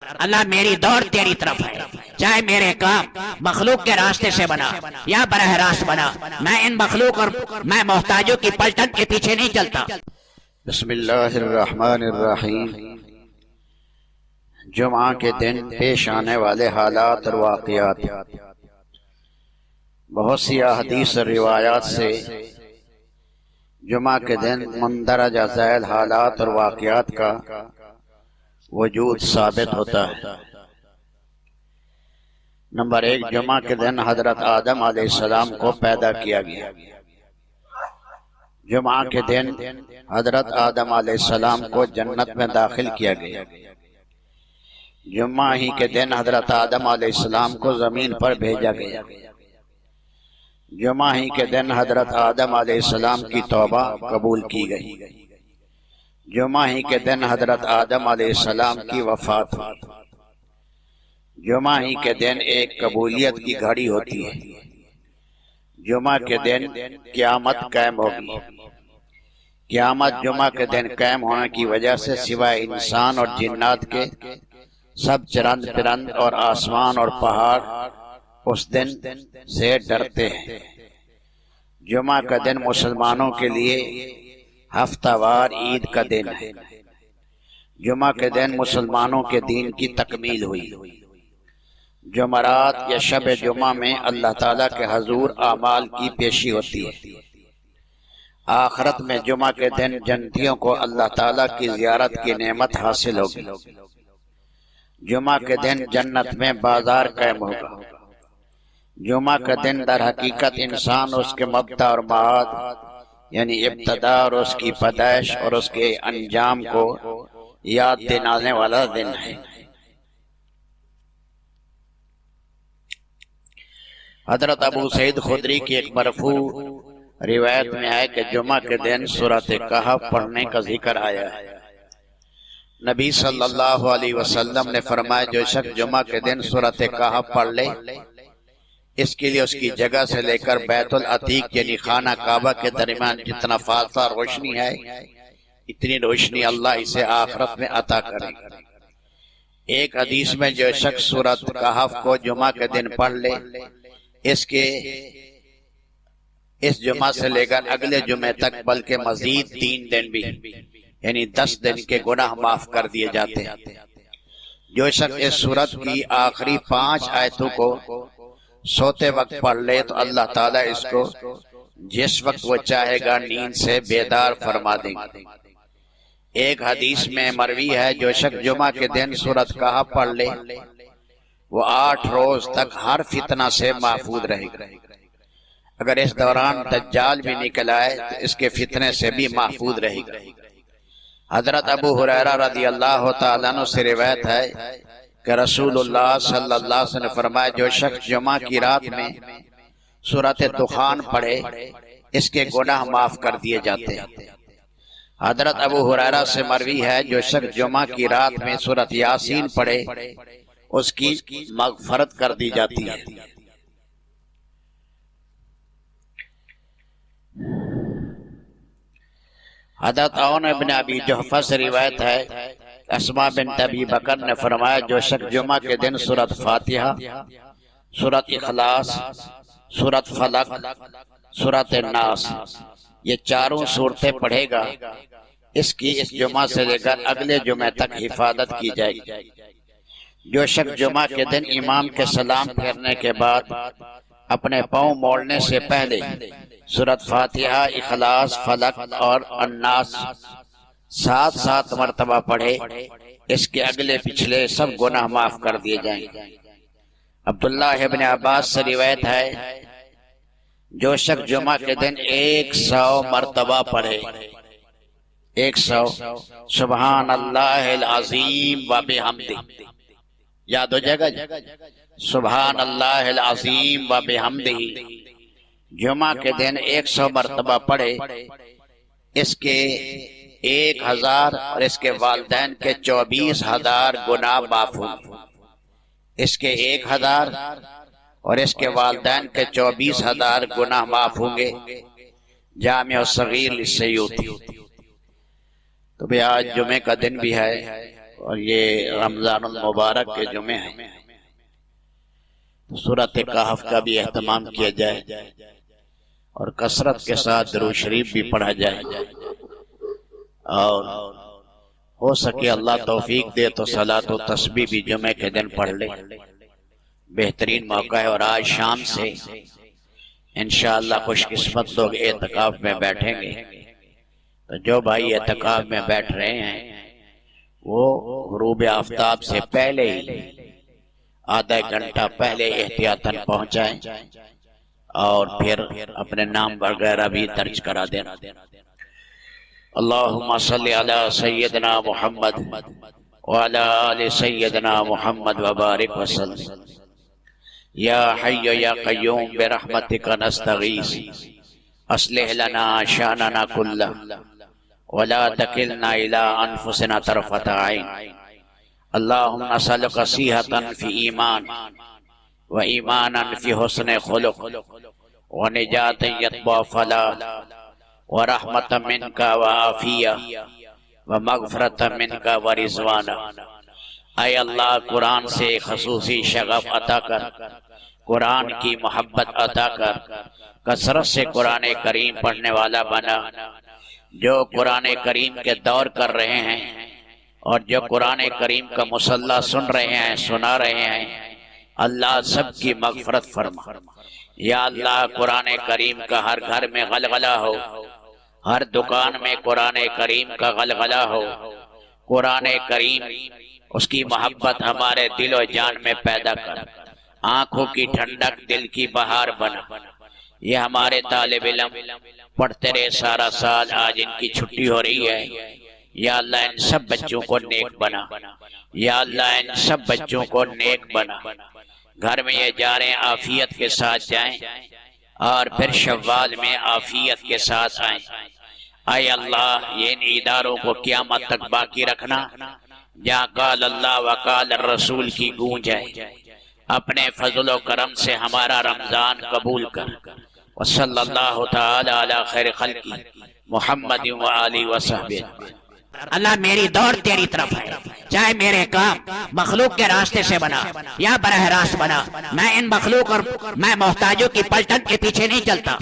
اللہ میری دوڑ تیری طرف ہے، چاہے میرے کام مخلوق کے راستے سے بنا یا براہ راست بنا، میں ان مخلوق اور میں محتاجوں کی پلٹن کے پیچھے نہیں چلتا۔ بسم اللہ الرحمن الرحیم۔ جمعہ کے دن پیش آنے والے حالات اور واقعات۔ بہت سی احادیث اور روایات سے جمعہ کے دن مندرجہ ذیل حالات اور واقعات کا وجود ثابت ہوتا ہے۔ نمبر 1، جمعہ کے دن حضرت آدم علیہ السلام کو پیدا کیا گیا۔ جمعہ کے دن حضرت آدم علیہ السلام کو جنت میں داخل کیا گیا۔ جمعہ ہی کے دن حضرت آدم علیہ السلام کو زمین پر بھیجا گیا۔ جمعہ ہی کے دن حضرت آدم علیہ السلام کی توبہ قبول کی گئی۔ جمعہ ہی کے دن حضرت آدم علیہ السلام کی وفات ہوئی۔ جمعہ ہی کے دن ایک قبولیت کی گھڑی ہوتی ہے۔ جمعہ کے دن قیامت قائم ہوگی۔ قیامت جمعہ کے دن قائم ہونے کی وجہ سے سوائے انسان اور جنات کے سب چرند پرند اور آسمان اور پہاڑ اس دن سے ڈرتے ہیں۔ جمعہ کا دن مسلمانوں کے لیے ہفتہ وار عید کا دن ہے۔ جمعہ کے دن مسلمانوں کے دین کی تکمیل ہوئی۔ جمعرات یا شب جمعہ میں اللہ تعالیٰ کے حضور اعمال کی پیشی ہوتی ہے۔ آخرت میں جمعہ کے دن جنتیوں کو اللہ تعالیٰ کی زیارت کی نعمت حاصل ہوگی۔ جمعہ کے دن جنت میں بازار قائم ہوگا۔ جمعہ کا دن در حقیقت انسان اس کے مبدا اور معاد یعنی ابتدا اور اس کی پیدائش اور اس کے انجام کو یاد دلانے والا دن ہے۔ حضرت ابو سعید خدری کی ایک مرفوع روایت میں ہے کہ جمعہ کے دن سورۃ کہف پڑھنے کا ذکر آیا ہے۔ نبی صلی اللہ علیہ وسلم نے فرمایا جو شخص جمعہ کے دن سورۃ کہف پڑھ لے، اس کے لیے اس کی جگہ سے لے کر بیت العتیق یعنی خانہ کعبہ کے درمیان جتنا فاصلہ روشنی ہے، اتنی روشنی اللہ اسے آخرت میں عطا کرے گا۔ ایک حدیث میں جو شخص سورۃ کہف کو جمعہ کے دن پڑھ لے، اس جمعہ سے لے کر اگلے جمعے تک بلکہ مزید 3 دن بھی یعنی 10 دن کے گناہ معاف کر دیے جاتے ہیں۔ جو شخص اس سورت کی آخری 5 آیتوں کو سوتے وقت پڑھ لے تو اللہ تعالیٰ اس کو جس وقت وہ چاہے گا نیند سے بیدار فرما دیں گے۔ ایک حدیث میں مروی ہے جو شخص جمعہ کے دن سورۃ کہف پڑھ لے وہ 8 روز تک ہر فتنہ سے محفوظ رہے گا۔ اگر اس دوران دجال بھی نکل آئے تو اس کے فتنے سے بھی محفوظ رہے گا۔ حضرت ابو ہریرہ رضی اللہ تعالیٰ عنہ سے روایت ہے کہ رسول اللہ صلی اللہ علیہ وسلم نے فرمایا جو شخص جمعہ کی رات میں سورۃ دخان پڑھے اس کے گناہ معاف کر دیے جاتے ہیں۔ حضرت ابو ہریرہ سے مروی ہے جو شخص جمعہ کی رات میں سورۃ یاسین پڑھے اس کی مغفرت کر دی جاتی ہے۔ حضرت عون ابن ابی جحفہ سے روایت ہے اسماء بنت ابی بکر نے فرمایا جو شخص جمعہ کے دن سورۃ فاتحہ، سورۃ اخلاص، سورۃ فلق، سورۃ الناس یہ 4 سورتیں پڑھے گا اس کی اس جمعہ سے لے کر اگلے جمعے تک حفاظت کی جائے گی۔ جو شخص جمعہ کے دن امام کے سلام پھیرنے کے بعد اپنے پاؤں موڑنے سے پہلے سورۃ فاتحہ، اخلاص، فلق اور الناس 7 مرتبہ پڑھے اس کے اگلے پچھلے سب گناہ معاف کر دیے جائیں گے۔ عبداللہ ابن عباس سے روایت ہے جو شخص جمعہ کے دن 100 مرتبہ پڑھے 100 سبحان اللہ العظیم و بحمدہ، یاد ہو جائے گا سبحان اللہ العظیم و بحمدہ، جمعہ کے دن 100 مرتبہ پڑھے اس کے 1000 اور اس کے والدین کے 24,000 گناہ معاف ہوں۔ اس کے 1000 اور اس کے والدین کے 24,000 گناہ معاف ہوں گے۔ جامع الصغیر للسیوطی۔ تو بھی آج جمعے کا دن بھی ہے اور یہ رمضان المبارک کے جمعے ہیں، سورۃ کہف کا بھی اہتمام کیا جائے اور کثرت کے ساتھ درود شریف بھی پڑھا جائے، اور ہو سکے اللہ توفیق دے تو صلاۃ و تسبیح بھی جمعے کے دن پڑھ لے، بہترین موقع ہے۔ اور آج شام سے انشاءاللہ خوش قسمت لوگ اعتکاف میں بیٹھیں گے، تو جو بھائی اعتکاف میں بیٹھ رہے ہیں وہ غروب آفتاب سے پہلے ہی آدھا گھنٹہ پہلے احتیاطاً پہنچائیں اور پھر اپنے نام وغیرہ بھی درج کرا دینا۔ اللہم صلی علی سیدنا محمد وعلی آل سیدنا محمد وبارک وسلم۔ یا حی یا قیوم برحمتک نستغیث اصلح لنا شاننا کلہ ولا تکلنا الی انفسنا طرفۃ عین۔ اللہم نسألک صحۃ فی ایمان و ایمانا فی حسن خلق و نجات یتبع فلاح و رحمت منک و عافیہ و مغفرت منک و رضوانہ۔ اے اللہ قرآن سے خصوصی شغف عطا کر، قرآن کی محبت عطا کر، کثرت سے قرآن کریم پڑھنے والا بنا۔ جو قرآن کریم کے دور کر رہے ہیں اور جو قرآن کریم کا مصلح سن رہے ہیں، سنا رہے ہیں، اللہ سب کی مغفرت فرما۔ یا اللہ قرآن کریم کا ہر گھر میں غلغلہ ہو، ہر دکان میں قرآن کریم کا غلغلہ ہو، قرآن کریم اس کی محبت ہمارے دل و جان میں پیدا کر، آنکھوں کی ٹھنڈک دل کی بہار بنا۔ یہ ہمارے طالب علم پڑھتے رہے سارا سال، آج ان کی چھٹی ہو رہی ہے، یا اللہ ان سب بچوں کو نیک بنا، یا اللہ ان سب بچوں کو نیک بنا۔ گھر میں یہ جا رہے ہیں عافیت کے ساتھ جائیں اور پھر شوال میں عافیت کے ساتھ آئیں۔ اے اللہ یہ ان اداروں کو قیامت تک باقی رکھنا، جہاں قال اللہ وقال الرسول کی گونج ہے۔ اپنے فضل و کرم سے ہمارا رمضان قبول کر۔ وصلی اللہ تعالی علی خیر خلقی محمد و آلہ وصحبہ۔ اللہ میری دوڑ تیری طرف ہے، چاہے میرے کام مخلوق کے راستے سے بنا یا براہ راست بنا، میں ان مخلوق اور میں محتاجوں کی پلٹن کے پیچھے نہیں چلتا۔